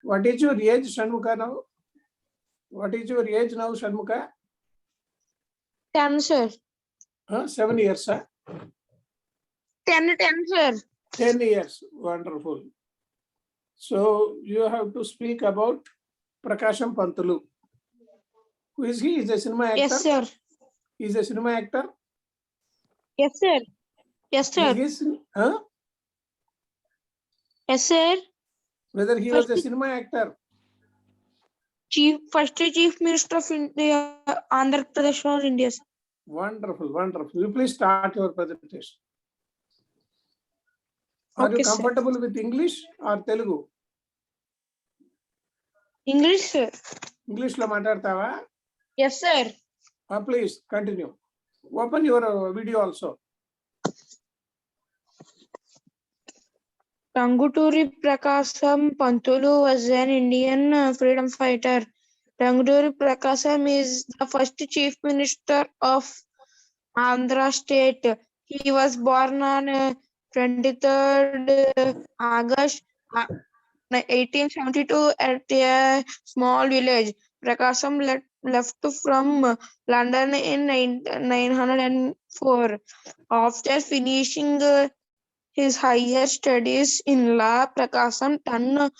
What is your age, Shanmukha, now? What is your age now, Shanmukha? 10, sir. 7 years, sir. 10, sir. 10 years. Wonderful. So you have to speak about Prakasham Pantulu. Who is he? Is a cinema actor? Yes, sir. He is a cinema actor? Yes, sir. Yes, sir. Yes, sir. Whether he was a cinema actor? First Chief Minister of India, Andhra Pradesh or India. Wonderful, wonderful. You please start your presentation. Are Okay, you sir. comfortable with English or Telugu? English, sir. English lo maatadtava? Yes, sir. Please continue. Open your video also. Tanguturi Prakasam Pantulu was an Indian freedom fighter. Tanguturi Prakasam is the first Chief Minister of Andhra State. He was born on 23rd August 1872 at a small village. Prakasam left from London in 1904. After finishing his higher studies in law, Prakasam turned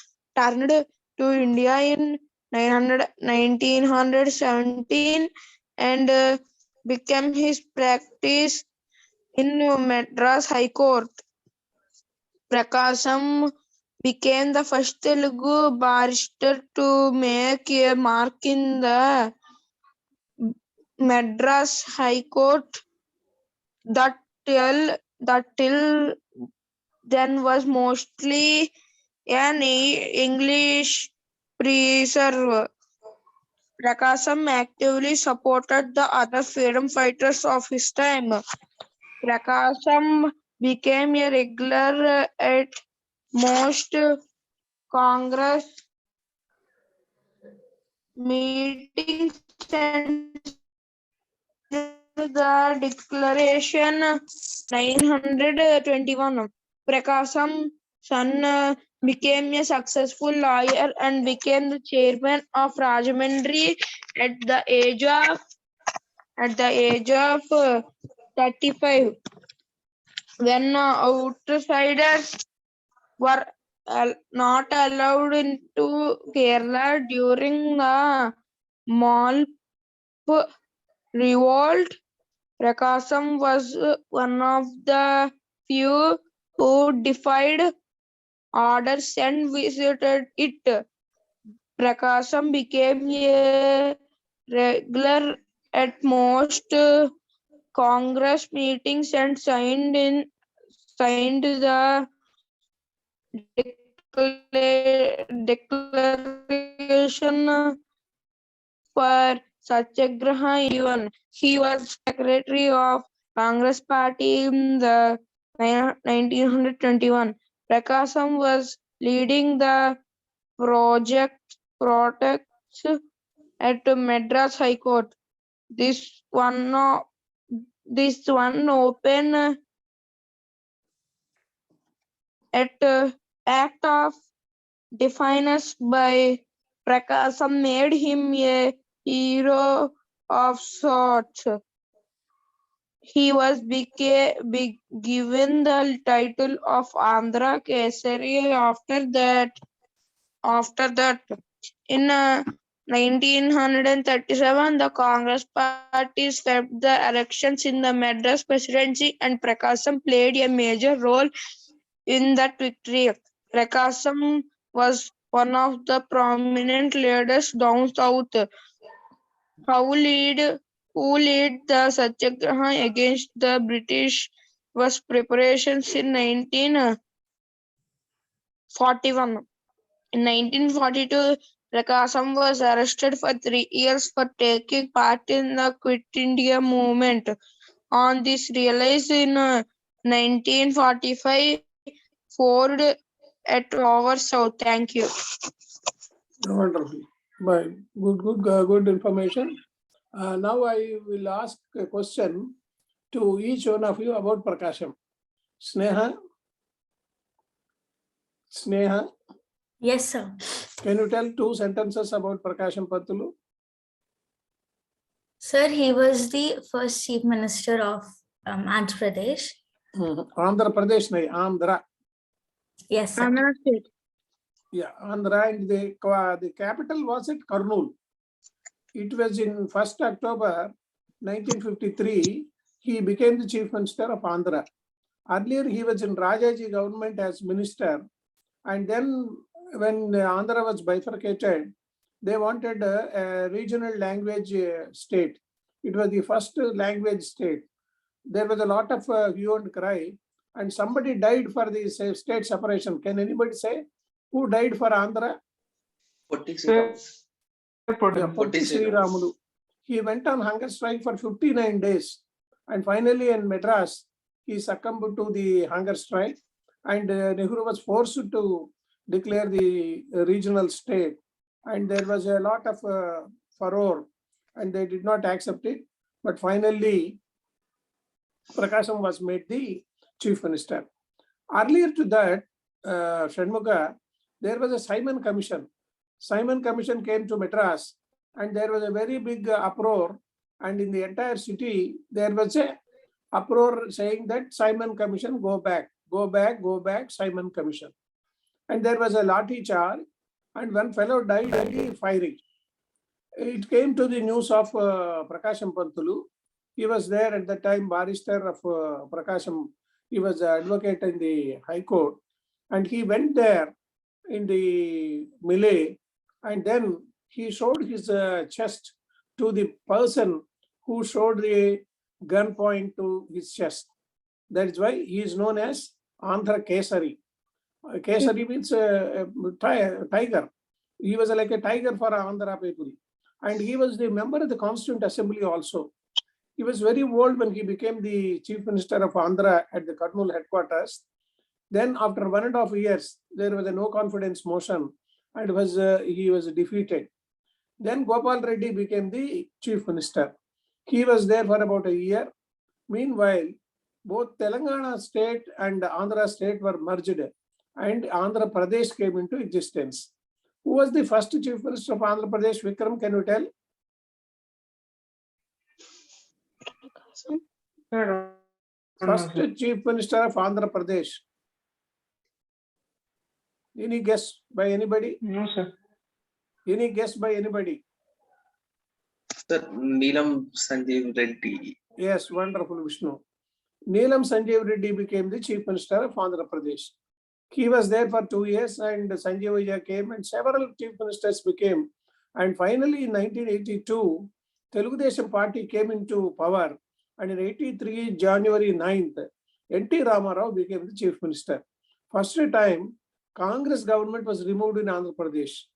to India in 1917 and began his practice in Madras High Court. Prakasam became the first Telugu barrister to make a mark in the Madras High Court that till then was mostly an English preserve. Prakasam actively supported the other freedom fighters of his time. Prakasam became a regular at most Congress meetings and the Declaration 921. Prakasam son became a successful lawyer and became the chairman of Rajahmundry at the age of 35. When outsiders were not allowed into Kerala during the Malp revolt, Prakasam was one of the few who defied orders and visited it. Prakasam became a regular at most Congress meetings and signed the declaration for Satyagraha even. He was secretary of Congress party in the 1921. Prakasam was leading the protects at Madras High Court. This one open act of defiance by Prakasam made him a hero of sorts. He was given the title of Andhra Kesari after that. In 1937, the Congress party swept the elections in the Madras presidency and Prakasam played a major role in that victory. Prakasam was one of the prominent leaders down south who lead the Satyagraha against the British was preparations in 1941. In 1942, Prakasam was arrested for 3 years for taking part in the Quit India movement. On this realized in 1945, Ford at over south. Thank you. Wonderful. Good information. Now I will ask a question to each one of you about Prakasham. Sneha? Yes, sir. Can you tell 2 sentences about Prakasham Pantulu? Sir, he was the first chief minister of Andhra Pradesh. Andhra Pradesh, nahi, Andhra. Yes, sir. Andhra state. Yeah, Andhra, and the capital was at Kurnool. It was in 1st October 1953, he became the chief minister of Andhra. Earlier, he was in Rajaji government as minister. And then when Andhra was bifurcated, they wanted a regional language state. It was the first language state. There was a lot of hue and cry, and somebody died for the state separation. Can anybody say who died for Andhra? Potti Sriramulu. He went on hunger strike for 59 days. And finally in Madras, he succumbed to the hunger strike. And Nehru was forced to declare the regional state. And there was a lot of furore, and they did not accept it. But finally, Prakasham was made the chief minister. Earlier to that, Shanmuga, there was a Simon Commission. Simon Commission came to Madras, and there was a very big uproar. And in the entire city, there was a uproar saying that Simon Commission, go back, go back, go back, Simon Commission. And there was a lathi charge, and one fellow died at the firing. It came to the news of Prakasham Pantulu. He was there at the time, barrister of Prakasham. He was an advocate in the High Court, and he went there in the melee, and then he showed his chest to the person who showed the gun point to his chest. That is why he is known as Andhra Kesari. Kesari means tiger. He was like a tiger for Andhra people. And he was the member of the Constituent Assembly also. He was very old when he became the chief minister of Andhra at the Kurnool headquarters. Then after 1.5 years, there was a no confidence motion, and he was defeated. Then Gopal Reddy became the chief minister. He was there for about a year. Meanwhile, both Telangana state and Andhra state were merged, and Andhra Pradesh came into existence. Who was the first chief minister of Andhra Pradesh? Vikram, can you tell? First chief minister of Andhra Pradesh. Any guess by anybody? No, sir. Any guess by anybody? Sir, Neelam Sanjeev Reddy. Yes, wonderful, Vishnu. Neelam Sanjeev Reddy became the chief minister of Andhra Pradesh. He was there for 2 years, and Sanjeevaya came, and several chief ministers became. And finally, in 1982, Telugu Desam Party came into power, and in 83, January 9th, N.T. Ramarao became the chief minister. First time, Congress government was removed in Andhra Pradesh.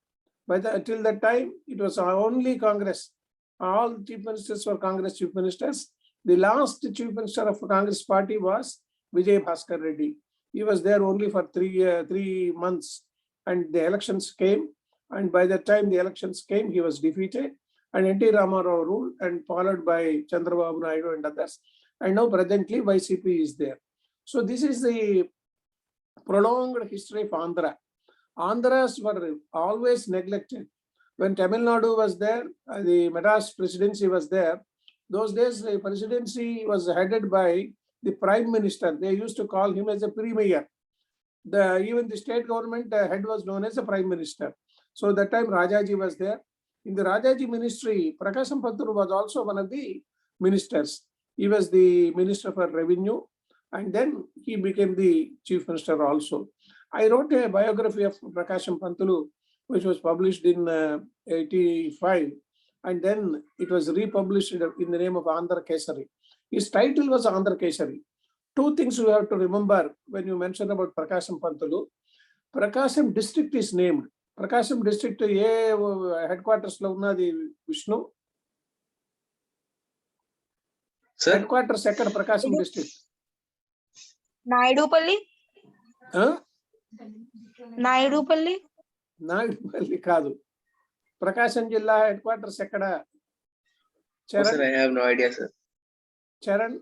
Till that time, it was only Congress. All chief ministers were Congress chief ministers. The last chief minister of Congress party was Vijay Bhaskar Reddy. He was there only for 3 months, and the elections came. And by the time the elections came, he was defeated. And N.T. Ramarao ruled, and followed by Chandrababu Naidu and others. And now presently YCP is there. So this is the prolonged history of Andhra. Andhras were always neglected. When Tamil Nadu was there, the Madras presidency was there. Those days, the presidency was headed by the prime minister. They used to call him as a premier. Even the state government head was known as a prime minister. So that time Rajaji was there. In the Rajaji ministry, Prakasham Pantulu was also one of the ministers. He was the minister for revenue, and then he became the chief minister also. I wrote a biography of Prakasham Pantulu, which was published in 85, and then it was republished in the name of Andhra Kesari. His title was Andhra Kesari. 2 things you have to remember when you mention about Prakasham Pantulu. Prakasham district is named. Prakasham district headquarters lo unnadi, Vishnu? Sir? Headquarters ekkada Prakasham district? Naidupalli? Naidupalli? Naidupalli kaadu. Prakasham Jilla headquarters ekkada? Oh, sir, I have no idea, sir. Charan?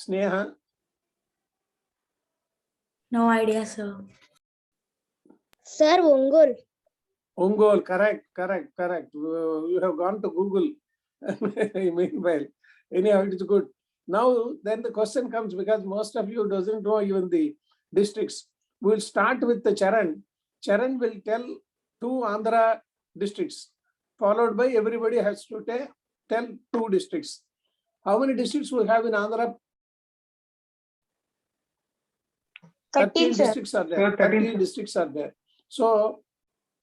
Sneha, No idea, sir. Sir, Ongol. Ongol, correct. You have gone to Google. Meanwhile, anyhow, it is good. Now, then the question comes, because most of you doesn't know even the districts. We'll start with the Charan. Charan will tell 2 Andhra districts, followed by everybody has to tell 2 districts. How many districts we have in Andhra? 13 districts are there. 13 districts are there. So,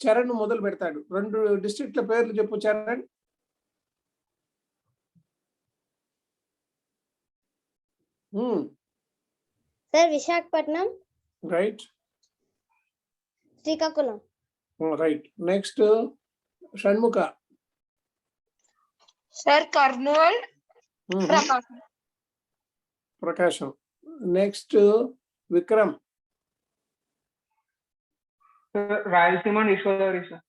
Charan మొదలు పెడతాడు. 2 డిస్ట్రిక్ట్ల పేర్లు చెప్పు Charan. Sir, Visakhapatnam. Right. Srikakulam. Right. Next, Shanmuka. Sir, Kurnool. Prakasham. Next, Vikram. Rayalaseema and East Godavari, sir.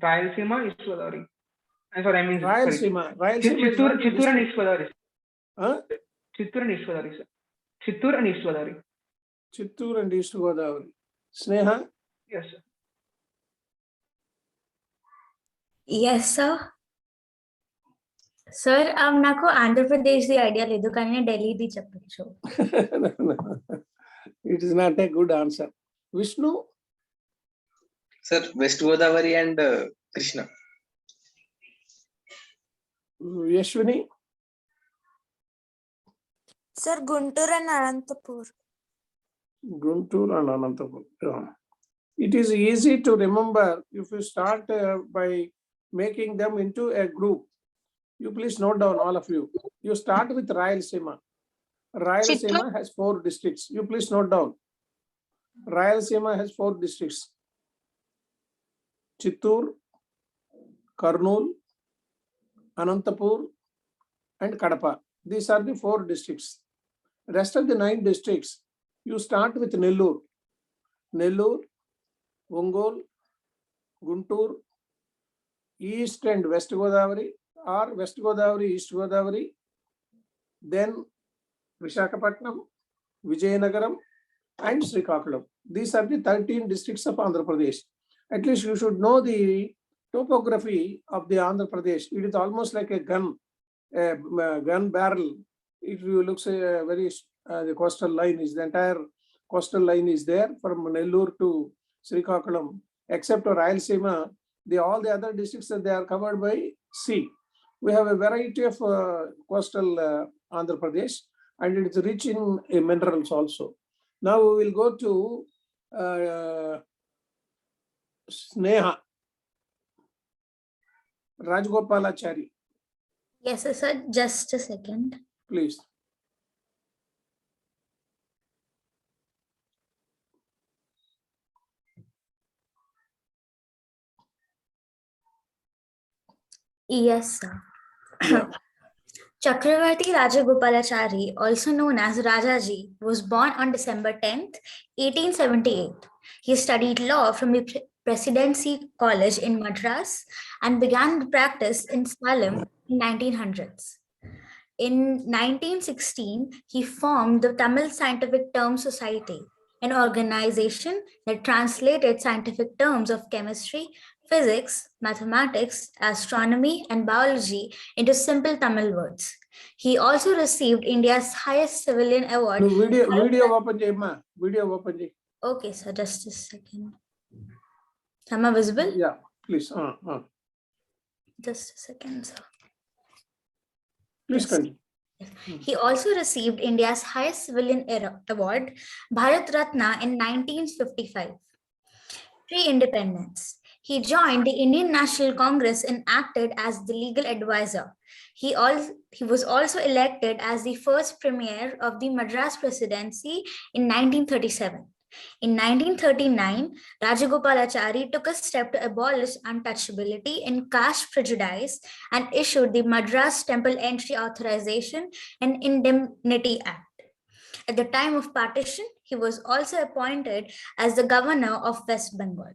Rayalaseema, East Godavari. I'm sorry, I mean Rayalaseema. Chittoor and East Godavari. Huh? Chittoor and East Godavari, sir. Chittoor and East Godavari. Chittoor and East Godavari. Sneha. Yes, sir. Yes, sir. Sir, నాకు Andhra Pradesh the idea లేదు, కానీ Delhi the చెప్పొచ్చు. It is not a good answer. Vishnu. Sir, West Godavari and Krishna. Yashwini. Sir, Guntur and Anantapur. Guntur and Anantapur. Yeah. It is easy to remember if you start by making them into a group. You please note down, all of you. You start with Rayalaseema. Rayalaseema has 4 districts. You please note down. Rayalaseema has 4 districts. Chittoor, Kurnool, Anantapur, and Kadapa. These are the 4 districts. Rest of the 9 districts, you start with Nellore. Nellore, Ongol, Guntur, East and West Godavari, or West Godavari, East Godavari, then Visakhapatnam, Vijayanagaram, and Srikakulam. These are the 13 districts of Andhra Pradesh. At least you should know the topography of the Andhra Pradesh. It is almost like a gun barrel. If you look, very the coastal line is, the entire coastal line is there from Nellore to Srikakulam, except for Rayalaseema. All the other districts, they are covered by sea. We have a variety of coastal Andhra Pradesh, and it is rich in minerals also. Now we will go to Sneha. Rajgopalachari, Yes, sir. Just a second. please. Yes, sir. Yeah. Chakravarti Rajagopalachari, also known as Rajaji, was born on December 10th, 1878. He studied law from the Presidency College in Madras and began practice in Salem in 1900s. In 1916, he formed the Tamil Scientific Term Society, an organization that translated scientific terms of chemistry, physics, mathematics, astronomy, and biology into simple Tamil words. He also received India's highest civilian award. No, video open cheyamma. Video open chey. Okay, sir, just a second. Am I visible? Yeah, please. Just a second, sir. Please Yes. continue. He also received India's highest civilian award, Bharat Ratna, in 1955. Pre-independence, he joined the Indian National Congress and acted as the legal advisor. He was also elected as the first premier of the Madras Presidency in 1937. In 1939, Rajagopalachari took a step to abolish untouchability and caste prejudice and issued the Madras Temple Entry Authorization and Indemnity Act. At the time of partition, he was also appointed as the governor of West Bengal.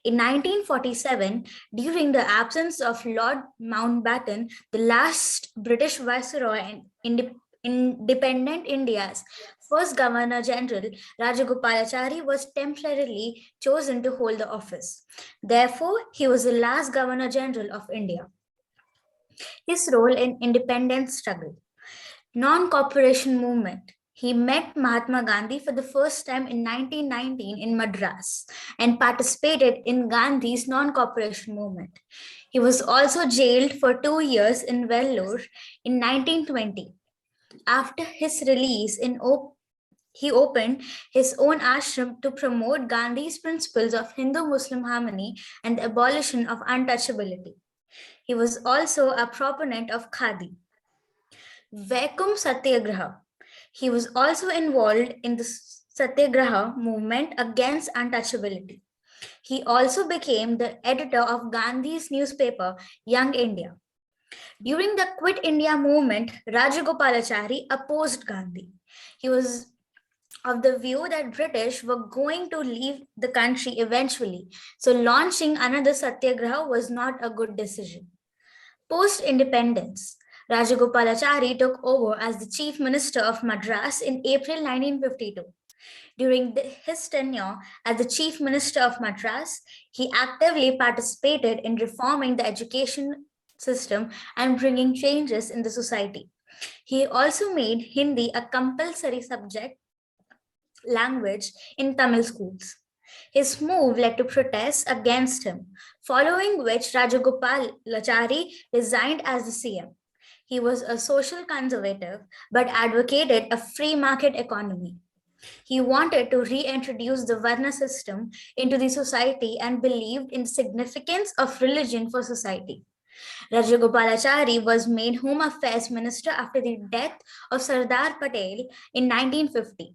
In 1947, during the absence of Lord Mountbatten, the last British Viceroy and independent India's first Governor General, Rajagopalachari was temporarily chosen to hold the office. Therefore, he was the last Governor General of India. His role in independence struggle. Non-cooperation movement. He met Mahatma Gandhi for the first time in 1919 in Madras and participated in Gandhi's non-cooperation movement. He was also jailed for 2 years in Vellore in 1920. After his release, he opened his own ashram to promote Gandhi's principles of Hindu-Muslim harmony and the abolition of untouchability. He was also a proponent of Khadi. Vaikum Satyagraha. He was also involved in the Satyagraha movement against untouchability. He also became the editor of Gandhi's newspaper, Young India. During the Quit India movement, Rajagopalachari opposed Gandhi. He was of the view that British were going to leave the country eventually, so launching another Satyagraha was not a good decision. Post-independence, Rajagopalachari took over as the Chief Minister of Madras in April 1952. During his tenure as the Chief Minister of Madras, he actively participated in reforming the education system and bringing changes in the society. He also made Hindi a compulsory subject language in Tamil schools. His move led to protests against him, following which Rajagopalachari resigned as the CM. He was a social conservative but advocated a free market economy. He wanted to reintroduce the Varna system into the society and believed in the significance of religion for society. Rajagopalachari was made Home Affairs Minister after the death of Sardar Patel in 1950.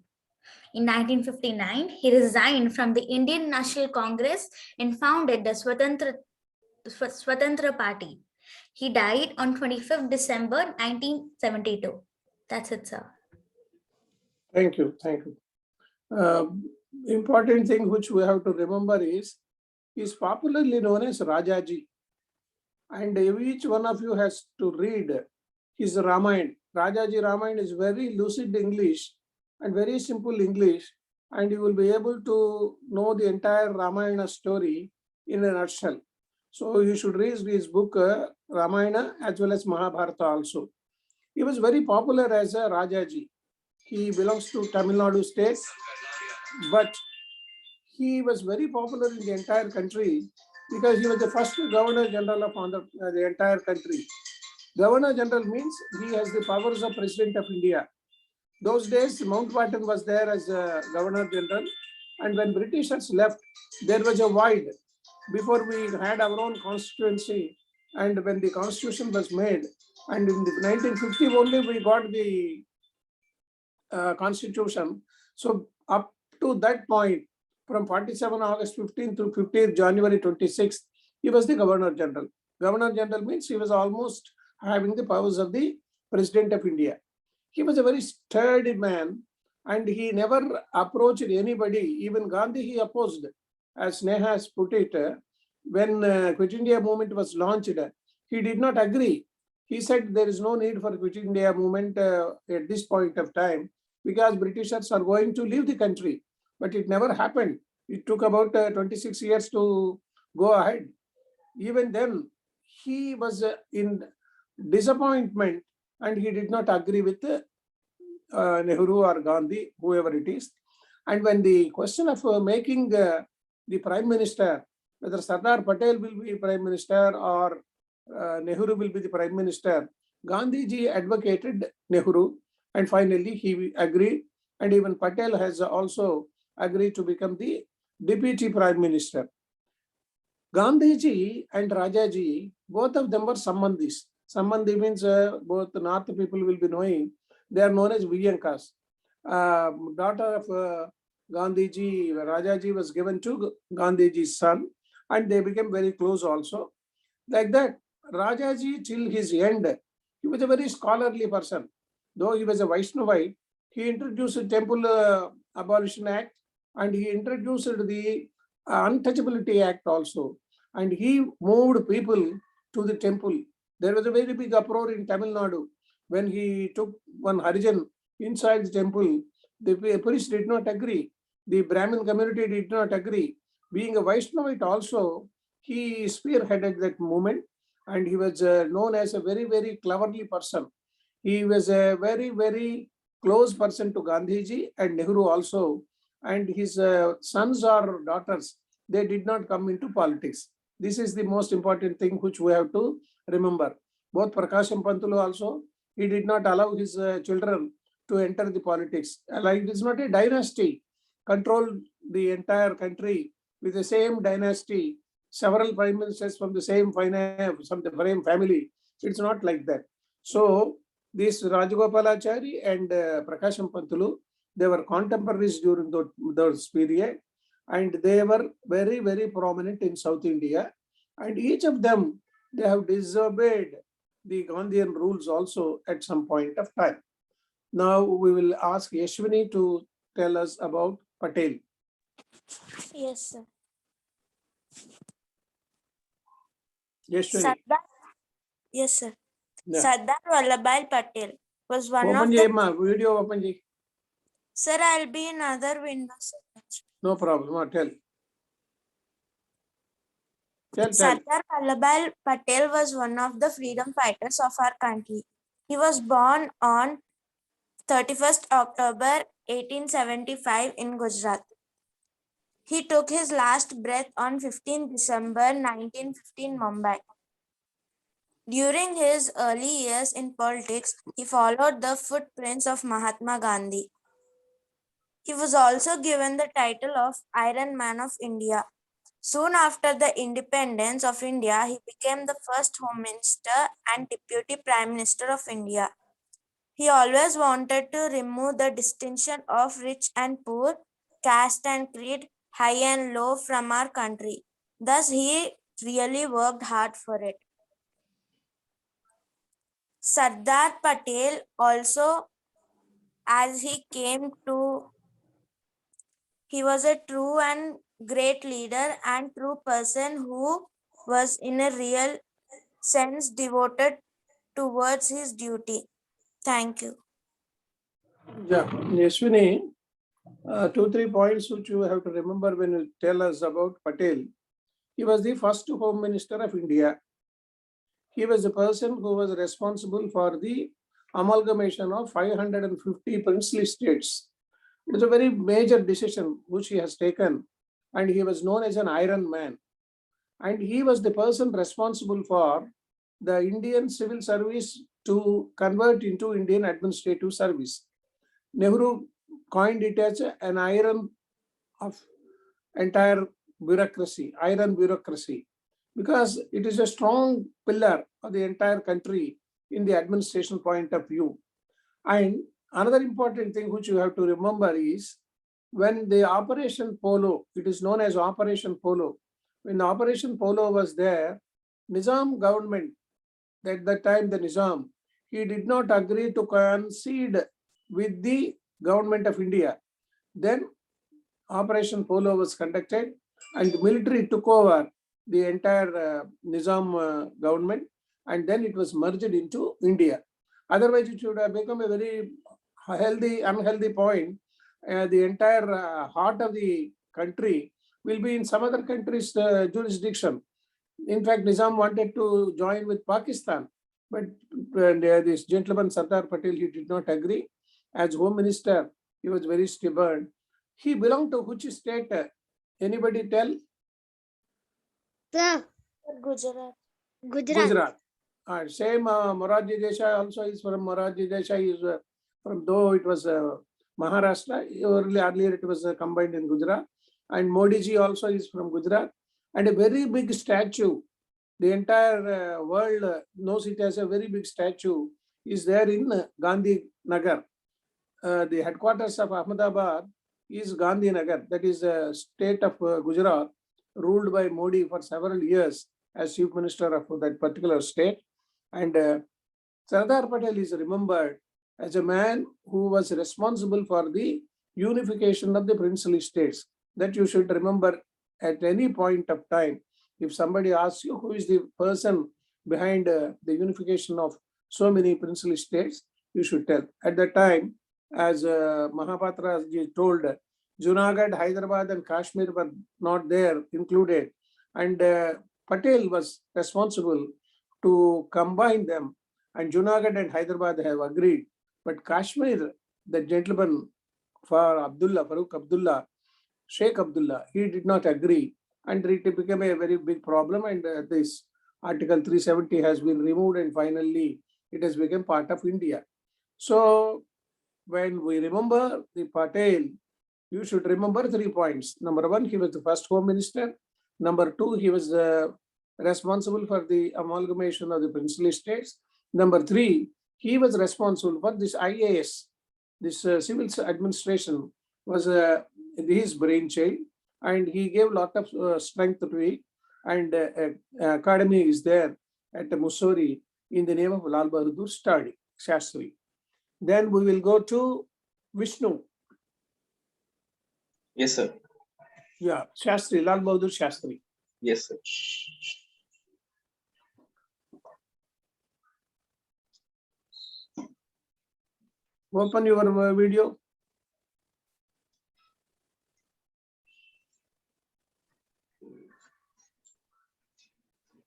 In 1959, he resigned from the Indian National Congress and founded the Swatantra Party. He died on 25th December 1972. That's it, sir. Thank you. Thank you. Important thing which we have to remember is popularly known as Rajaji. And each one of you has to read his Ramayana. Rajaji Ramayana is very lucid English and very simple English, and you will be able to know the entire Ramayana story in a nutshell. So you should read his book Ramayana as well as Mahabharata also. He was very popular as a Rajaji. He belongs to Tamil Nadu state, but he was very popular in the entire country because he was the first Governor General of the entire country. Governor General means he has the powers of President of India. Those days, Mountbatten was there as a Governor General, and when Britishers left, there was a void before we had our own constituency. And when the constitution was made, and in the 1950 only we got the constitution. So up to that point, from 47 August 15 to 15th January 26, he was the Governor General. Governor General means he was almost having the powers of the President of India. He was a very sturdy man, and he never approached anybody. Even Gandhi he opposed. As Neha has put it, when Quit India movement was launched, he did not agree. He said there is no need for Quit India movement at this point of time because Britishers are going to leave the country. But it never happened. It took about 26 years to go ahead. Even then, he was in disappointment, and he did not agree with Nehru or Gandhi, whoever it is. And when the question of making the Prime Minister, whether Sardar Patel will be Prime Minister or Nehru will be the Prime Minister, Gandhiji advocated Nehru, and finally he agreed, and even Patel has also agreed to become the Deputy Prime Minister. Gandhiji and Rajaji, both of them were Sambandhis. Sambandhi means both North people will be knowing. They are known as Viyankas. Daughter of Gandhiji, Rajaji was given to Gandhiji's son, and they became very close also. Like that, Rajaji till his end, he was a very scholarly person. Though he was a Vaishnavite, he introduced the Temple Abolition Act, and he introduced the Untouchability Act also, and he moved people to the temple. There was a very big uproar in Tamil Nadu when he took one Harijan inside the temple. The police did not agree. The Brahmin community did not agree. Being a Vaishnavite also, he spearheaded that movement, and he was known as a very, very cleverly person. He was a very, very close person to Gandhiji and Nehru also, and his sons or daughters, they did not come into politics. This is the most important thing which we have to remember. Both Prakasham Pantulu also, he did not allow his children to enter the politics. Like it is not a dynasty, controlled the entire country with the same dynasty, several prime ministers from the same family. It's not like that. So this Rajagopalachari and Prakasham Pantulu, they were contemporaries during those period, and they were very, very prominent in South India. And each of them, they have disobeyed the Gandhian rules also at some point of time. Now we will ask Yashwini to tell us about Patel. Yes, sir. Yashwini. Sardar, yes, sir. Yeah. Sardar Vallabhbhai Patel was one of Open the. Jayama, video open Jay. Sir, I'll be in other window, sir. No problem. Tell. Tell. Sardar Vallabhbhai Patel was one of the freedom fighters of our country. He was born on 31st October 1875 in Gujarat. He took his last breath on 15 December 1915 in Mumbai. During his early years in politics, he followed the footprints of Mahatma Gandhi. He was also given the title of Iron Man of India. Soon after the independence of India, he became the first Home Minister and Deputy Prime Minister of India. He always wanted to remove the distinction of rich and poor, caste and creed, high and low from our country. Thus, he really worked hard for it. Sardar Patel also, as he was a true and great leader and true person who was in a real sense devoted towards his duty. Thank you. Yeah, Yashwini, 2-3 points which you have to remember when you tell us about Patel. He was the first Home Minister of India. He was the person who was responsible for the amalgamation of 550 princely states. It is a very major decision which he has taken, and he was known as an Iron Man. And he was the person responsible for the Indian civil service to convert into Indian administrative service. Nehru coined it as an iron of entire bureaucracy, iron bureaucracy, because it is a strong pillar of the entire country in the administration point of view. And another important thing which you have to remember is when the Operation Polo, it is known as Operation Polo. When Operation Polo was there, Nizam government, at that time the Nizam, he did not agree to concede with the government of India. Then Operation Polo was conducted and the military took over the entire Nizam government, and then it was merged into India. Otherwise, it should have become a very unhealthy point. The entire heart of the country will be in some other country's jurisdiction. In fact, Nizam wanted to join with Pakistan, but this gentleman Sardar Patel, he did not agree. As Home Minister, he was very stubborn. He belonged to which state? Anybody tell? Sir, Gujarat. Gujarat. Same Morarji Desai also is from Morarji Desai is from, though it was Maharashtra, earlier it was combined in Gujarat. And Modi ji also is from Gujarat. And a very big statue, the entire world knows it as a very big statue, is there in Gandhi Nagar. The headquarters of Ahmedabad is Gandhi Nagar, that is a state of Gujarat, ruled by Modi for several years as Chief Minister of that particular state. And Sardar Patel is remembered as a man who was responsible for the unification of the princely states. That you should remember at any point of time, if somebody asks you who is the person behind the unification of so many princely states, you should tell. At that time, as Mahapatra ji told, Junagadh, Hyderabad and Kashmir were not there included, and Patel was responsible to combine them, and Junagadh and Hyderabad have agreed. But Kashmir, the gentleman for Abdullah, Farooq Abdullah, Sheikh Abdullah, he did not agree, and it became a very big problem, and this Article 370 has been removed, and finally it has become part of India. So when we remember the Patel, you should remember 3 points. Number one, he was the first Home Minister. Number two, he was responsible for the amalgamation of the princely states. Number three, he was responsible for this IAS, this civil administration was his brainchild, and he gave a lot of strength to it. And academy is there at Mussoorie in the name of Lal Bahadur Shastri. Then we will go to Vishnu. Yes, sir. Yeah, Shastri, Lal Bahadur Shastri. Yes, sir. Open your video.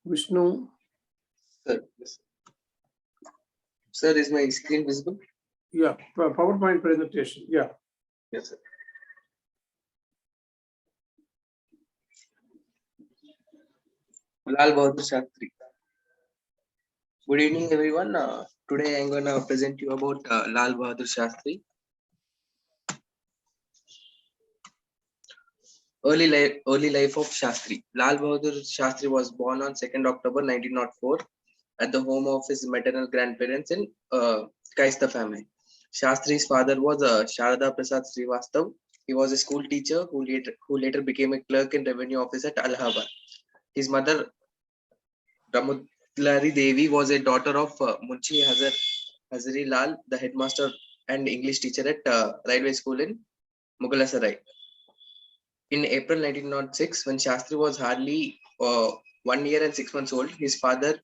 Vishnu. Sir, yes. Sir, is my screen visible? Yeah, PowerPoint presentation. Yeah. Yes, sir. Lal Bahadur Shastri. Good evening, everyone. Today I'm gonna present you about Lal Bahadur Shastri. Early life of Shastri. Lal Bahadur Shastri was born on 2nd October 1904 at the home of his maternal grandparents in Kaista family. Shastri's father was Sharada Prasad Srivastav. He was a school teacher who later became a clerk in revenue office at Allahabad. His mother, Ramudlari Devi, was a daughter of Munshi Hazari Lal, the headmaster and English teacher at Railway School in Mughalasarai. In April 1906, when Shastri was hardly 1 year and 6 months old, his father,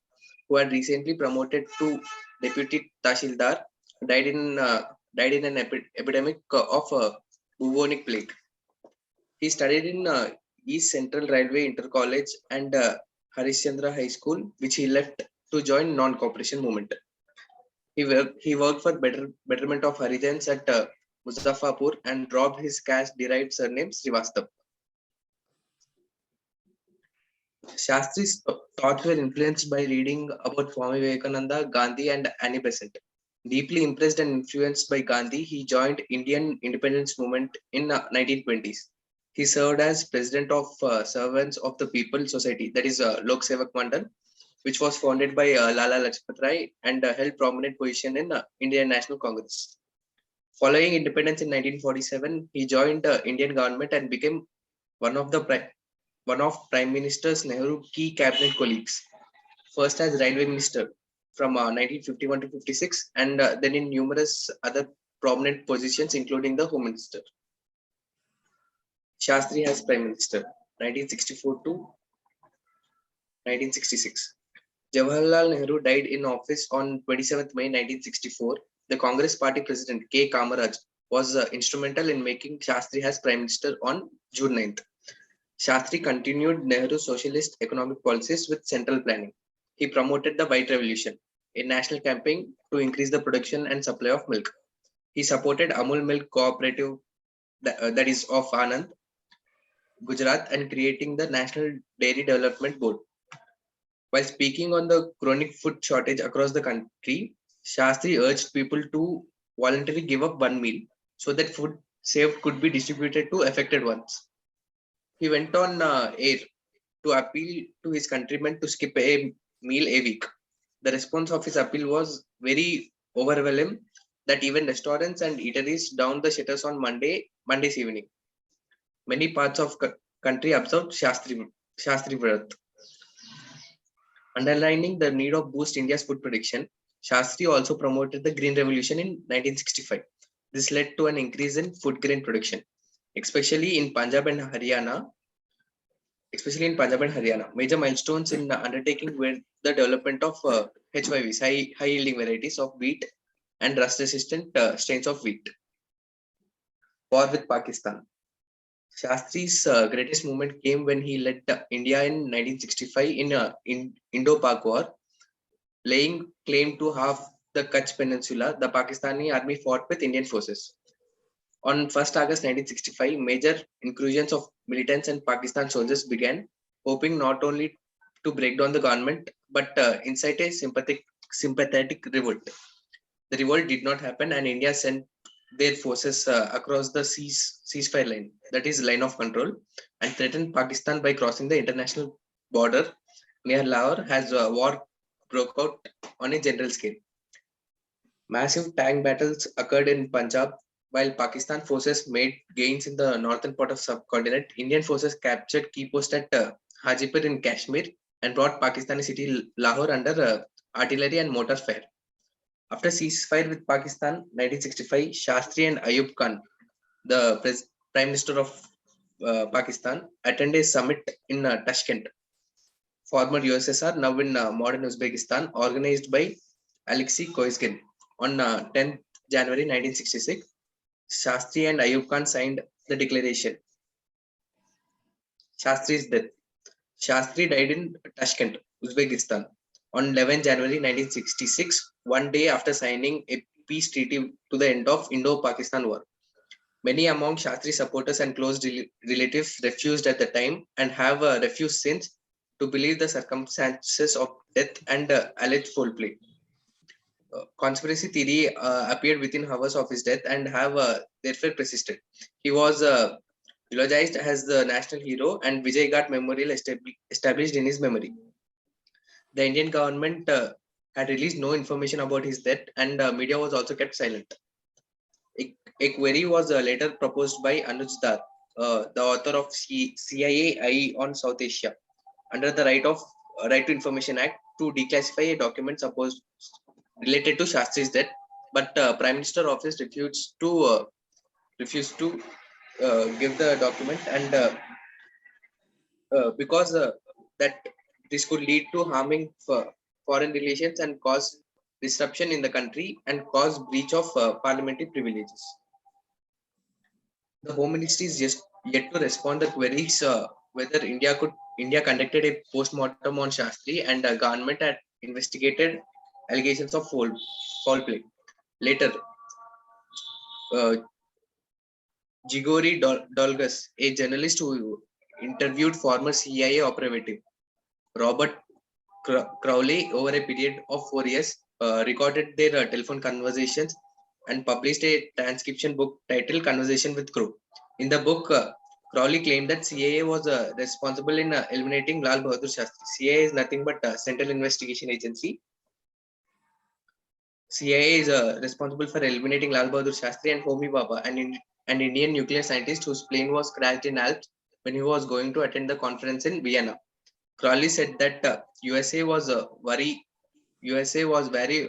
who had recently promoted to deputy Tahsildar, died in an epidemic of bubonic plague. He studied in East Central Railway Inter College and Harishchandra High School, which he left to join non-cooperation movement. He worked for betterment of Harijans at Muzaffarpur and dropped his caste-derived surname Srivastav. Shastri's thoughts were influenced by reading about Swami Vivekananda, Gandhi, and Annie Besant. Deeply impressed and influenced by Gandhi, he joined Indian independence movement in 1920s. He served as president of Servants of the People Society, that is Lok Sevak Mandal, which was founded by Lala Lajpat Rai, and held prominent position in Indian National Congress. Following independence in 1947, he joined the Indian government and became one of Prime Minister Nehru's key cabinet colleagues. First as Railway Minister from 1951 to 56, and then in numerous other prominent positions, including the Home Minister. Shastri as Prime Minister, 1964 to 1966. Jawaharlal Nehru died in office on 27th May 1964. The Congress Party President K. Kamaraj was instrumental in making Shastri as Prime Minister on June 9th. Shastri continued Nehru's socialist economic policies with central planning. He promoted the White Revolution, a national campaign to increase the production and supply of milk. He supported Amul Milk Cooperative, that is of Anand, Gujarat, and creating the National Dairy Development Board. While speaking on the chronic food shortage across the country, Shastri urged people to voluntarily give up one meal so that food saved could be distributed to affected ones. He went on air to appeal to his countrymen to skip a meal a week. The response of his appeal was very overwhelming that even restaurants and eateries downed the shutters on Monday's evening. Many parts of country observed Shastri Vrat. Underlining the need of boost India's food production, Shastri also promoted the Green Revolution in 1965. This led to an increase in food grain production, especially in Punjab and Haryana. especially in Punjab and Haryana. Major milestones in undertaking were the development of HYVs, high yielding varieties of wheat, and rust resistant strains of wheat. War with Pakistan. Shastri's greatest moment came when he led India in 1965 in Indo-Pak War, laying claim to half the Kutch Peninsula. The Pakistani army fought with Indian forces. On 1st August 1965, major incursions of militants and Pakistan soldiers began, hoping not only to break down the government but incite a sympathetic revolt. The revolt did not happen, and India sent their forces across the ceasefire line, that is, line of control, and threatened Pakistan by crossing the international border near Lahore as war broke out on a general scale. Massive tank battles occurred in Punjab. While Pakistan forces made gains in the northern part of subcontinent, Indian forces captured key posts at Hajipur in Kashmir and brought Pakistani city Lahore under artillery and mortar fire. After ceasefire with Pakistan, 1965, Shastri and Ayub Khan, the Prime Minister of Pakistan, attended a summit in Tashkent, former USSR, now in modern Uzbekistan, organized by Alexei Koizgin. On 10th January 1966, Shastri and Ayub Khan signed the declaration. Shastri's death. Shastri died in Tashkent, Uzbekistan, on 11 January 1966, one day after signing a peace treaty to the end of Indo-Pakistan War. Many among Shastri's supporters and close relatives refused at the time and have refused since to believe the circumstances of death and alleged foul play. Conspiracy theory appeared within hours of his death and have therefore persisted. He was eulogized as the national hero and Vijay Ghat Memorial established in his memory. The Indian government had released no information about his death, and media was also kept silent. A query was later proposed by Anuj Dar, the author of CIA Eye on South Asia, under the Right to Information Act, to declassify a document supposed related to Shastri's death, but Prime Minister office refused to give the document, and because that this could lead to harming foreign relations and cause disruption in the country and cause breach of parliamentary privileges. The Home Ministry is just yet to respond to queries whether India conducted a post-mortem on Shastri, and the government had investigated allegations of foul play. Later, Grigori Dolgus, a journalist who interviewed former CIA operative Robert Crowley over a period of 4 years, recorded their telephone conversations and published a transcription book titled Conversation with Crow. In the book, Crowley claimed that CIA was responsible in eliminating Lal Bahadur Shastri. CIA is nothing but a Central Investigation Agency. CIA is responsible for eliminating Lal Bahadur Shastri and Homi Bhabha, an Indian nuclear scientist whose plane was crashed in Alps when he was going to attend the conference in Vienna. Crowley said that USA was wary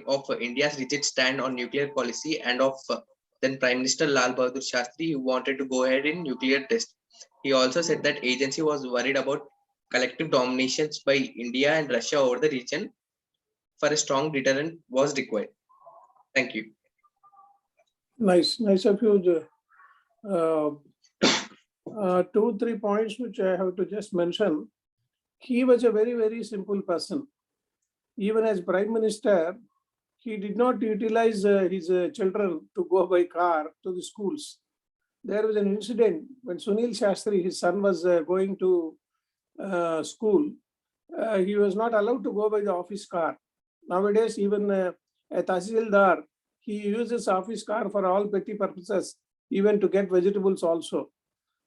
of India's rigid stand on nuclear policy and of then Prime Minister Lal Bahadur Shastri, who wanted to go ahead in nuclear test. He also said that agency was worried about collective dominations by India and Russia over the region, for a strong deterrent was required. Thank you. Nice of you. 2-3 points which I have to just mention. He was a very, very simple person. Even as Prime Minister, he did not utilize his children to go by car to the schools. There was an incident when Sunil Shastri, his son, was going to school. He was not allowed to go by the office car. Nowadays, even a Tahsildar, he uses office car for all petty purposes, even to get vegetables also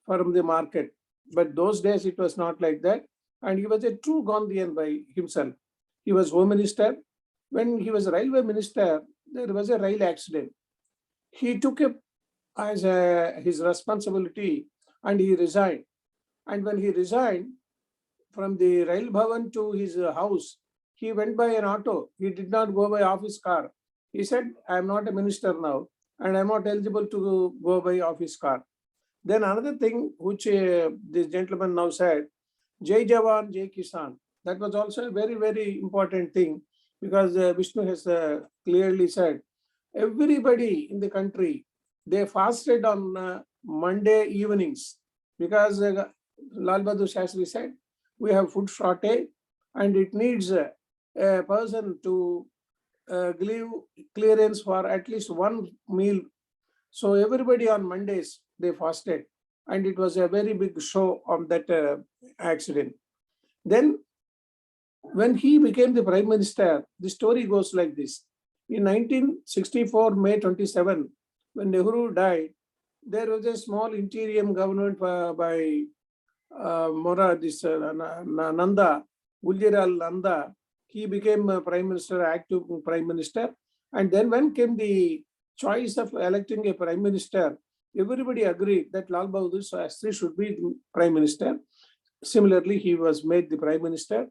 from the market. But those days, it was not like that. And he was a true Gandhian by himself. He was Home Minister. When he was Railway Minister, there was a rail accident. He took it as his responsibility and he resigned. And when he resigned from the Rail Bhavan to his house, he went by an auto. He did not go by office car. He said, I am not a minister now and I am not eligible to go by office car. Then another thing which this gentleman now said, Jai Jawan, Jai Kisan. That was also a very, very important thing, because Vishnu has clearly said, everybody in the country, they fasted on Monday evenings, because Lal Bahadur Shastri said, we have food shortage and it needs a person to give clearance for at least one meal. So everybody on Mondays, they fasted, and it was a very big show on that accident. Then when he became the prime minister, the story goes like this. In 1964, May 27, when Nehru died, there was a small interim government by Nanda, Guljiral Nanda. He became prime minister, active prime minister. And then when came the choice of electing a prime minister, everybody agreed that Lal Bahadur Shastri should be the prime minister. Similarly, he was made the prime minister.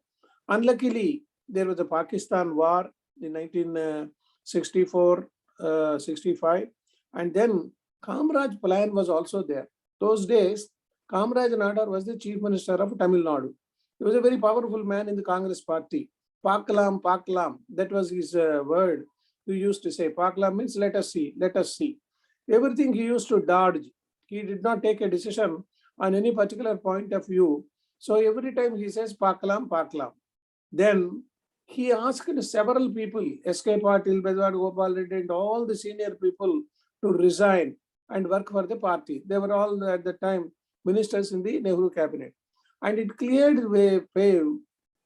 Unluckily, there was a Pakistan war in 1964-65, and then Kamraj plan was also there. Those days, Kamraj Nadar was the chief minister of Tamil Nadu. He was a very powerful man in the Congress party. Paklam, Paklam, that was his word. He used to say, Paklam means let us see, let us see. Everything he used to dodge. He did not take a decision on any particular point of view. So every time he says, Paklam, Paklam. Then he asked several people, S.K. Patil, Bedwad Gopal Reddy, and all the senior people to resign and work for the party. They were all at the time ministers in the Nehru cabinet. And it cleared the way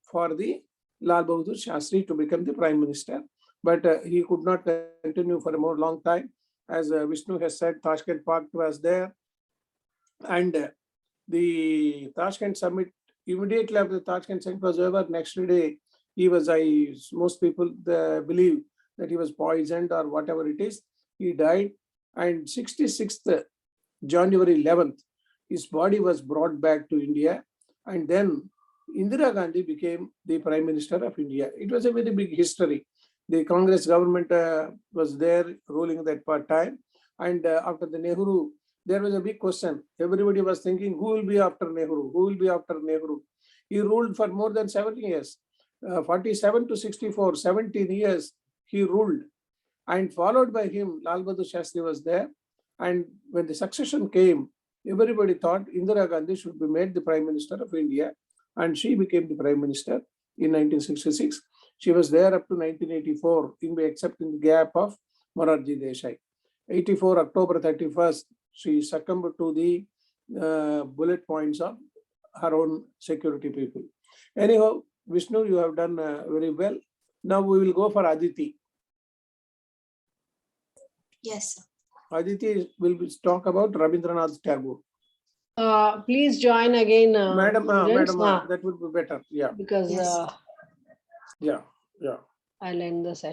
for the Lal Bahadur Shastri to become the prime minister. But he could not continue for a more long time. As Vishnu has said, Tashkent Pact was there. And the Tashkent summit, immediately after the Tashkent summit was over, next day, he was, most people believe that he was poisoned or whatever it is. He died. And 66th January 11th, his body was brought back to India. And then Indira Gandhi became the Prime Minister of India. It was a very big history. The Congress government was there ruling that time. And after the Nehru, there was a big question. Everybody was thinking, who will be after Nehru? Who will be after Nehru? He ruled for more than 7 years. 47 to 64, 17 years he ruled. And followed by him, Lal Bahadur Shastri was there. And when the succession came, everybody thought Indira Gandhi should be made the Prime Minister of India. And she became the Prime Minister in 1966. She was there up to 1984, except in the gap of Morarji Desai. 84, October 31st, she succumbed to the bullet points of her own security people. Anyhow, Vishnu, you have done very well. Now we will go for Aditi. Yes, sir. Aditi will talk about Rabindranath Tagore. Please join again, Madam, students. that would be better. Yeah, Because Yes. yeah. I'll end the session.